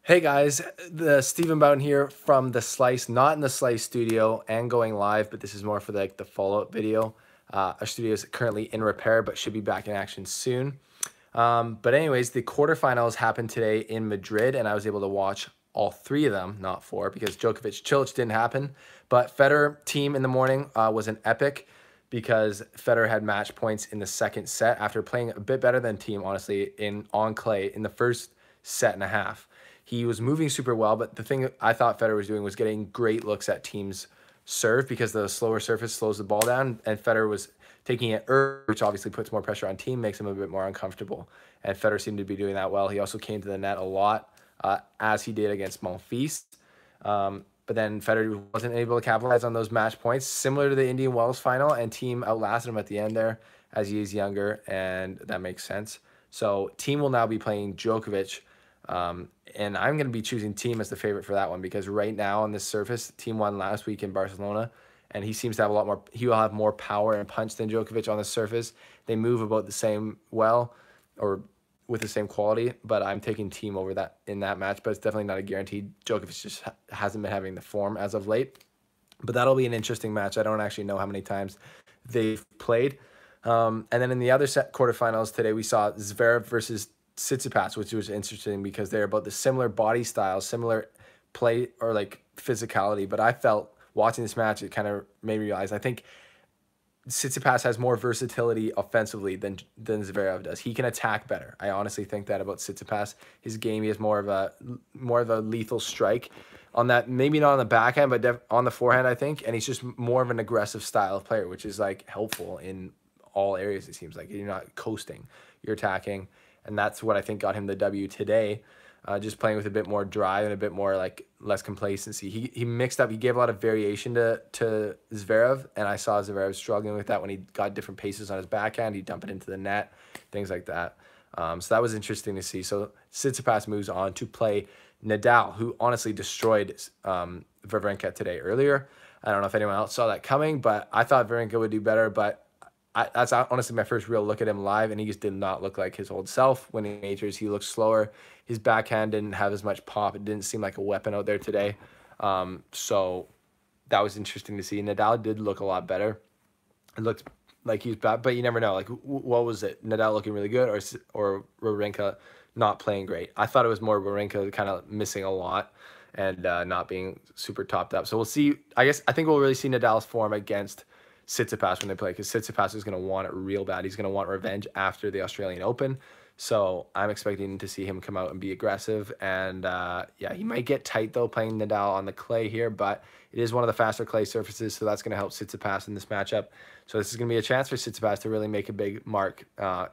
Hey guys, the Stephen Bowden here from The Slice, not in the Slice studio and going live, but this is more for the follow-up video. Our studio is currently in repair, but should be back in action soon. But anyways, the quarterfinals happened today in Madrid, and I was able to watch all three of them, not four, because Djokovic-Cilic didn't happen. But Federer team in the morning was an epic because Federer had match points in the second set after playing a bit better than team, honestly, on clay in the first set and a half. He was moving super well, but the thing I thought Federer was doing was getting great looks at team's serve because the slower surface slows the ball down, and Federer was taking it early, which obviously puts more pressure on team, makes him a bit more uncomfortable. And Federer seemed to be doing that well. He also came to the net a lot, as he did against Monfils. But then Federer wasn't able to capitalize on those match points, similar to the Indian Wells final, and team outlasted him at the end there as he is younger, and that makes sense. So team will now be playing Djokovic. And I'm going to be choosing team as the favorite for that one because right now on this surface, team won last week in Barcelona, and he seems to have a lot more. He will have more power and punch than Djokovic on the surface. They move about the same well, or with the same quality, but I'm taking team over that in that match. But it's definitely not a guarantee. Djokovic just hasn't been having the form as of late. But that'll be an interesting match. I don't actually know how many times they've played. And then in the other quarterfinals today, we saw Zverev versus Tsitsipas, which was interesting because they're about the similar body style, similar play or physicality. But I felt watching this match, it kind of made me realize I think Tsitsipas has more versatility offensively than Zverev does. He can attack better. I honestly think that about Tsitsipas. His game, he has more of a lethal strike on that, maybe not on the backhand, but on the forehand, I think. And he's just more of an aggressive style of player, which is helpful in all areas. It seems like you're not coasting, you're attacking. And that's what I think got him the W today, just playing with a bit more drive and a bit more less complacency. He mixed up. He gave a lot of variation to Zverev, and I saw Zverev struggling with that when he got different paces on his backhand. He'd dump it into the net, things like that. So that was interesting to see. So Tsitsipas moves on to play Nadal, who honestly destroyed Wawrinka today earlier. I don't know if anyone else saw that coming, but I thought Wawrinka would do better, but that's honestly my first real look at him live, and he just did not look like his old self winning majors. He looked slower. His backhand didn't have as much pop. It didn't seem like a weapon out there today. So that was interesting to see. Nadal did look a lot better. It looked like he was bad, but you never know. What was it? Nadal looking really good or Wawrinka not playing great? I thought it was more Wawrinka kind of missing a lot and not being super topped up. So we'll see. I think we'll really see Nadal's form against Tsitsipas when they play, because Tsitsipas is going to want it real bad. He's going to want revenge after the Australian Open. So I'm expecting to see him come out and be aggressive. And yeah, he might get tight though playing Nadal on the clay here, but it is one of the faster clay surfaces, so that's going to help Tsitsipas in this matchup. So this is going to be a chance for Tsitsipas to really make a big mark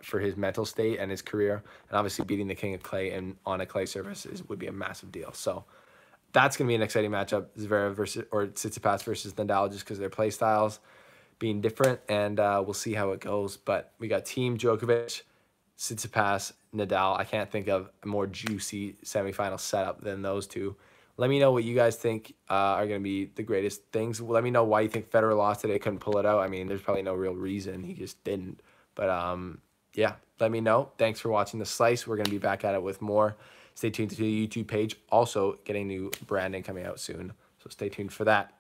for his mental state and his career. And obviously beating the king of clay and on a clay surface would be a massive deal. So that's going to be an exciting matchup, Zverev or Tsitsipas versus Nadal, just because their play styles being different, and we'll see how it goes. But we got Team Djokovic, Tsitsipas, Nadal. I can't think of a more juicy semifinal setup than those two. Let me know what you guys think are going to be the greatest things. Let me know why you think Federer lost today, couldn't pull it out. I mean, there's probably no real reason. He just didn't. But yeah, let me know. Thanks for watching The Slice. We're going to be back at it with more. Stay tuned to the YouTube page. Also getting new branding coming out soon, so stay tuned for that.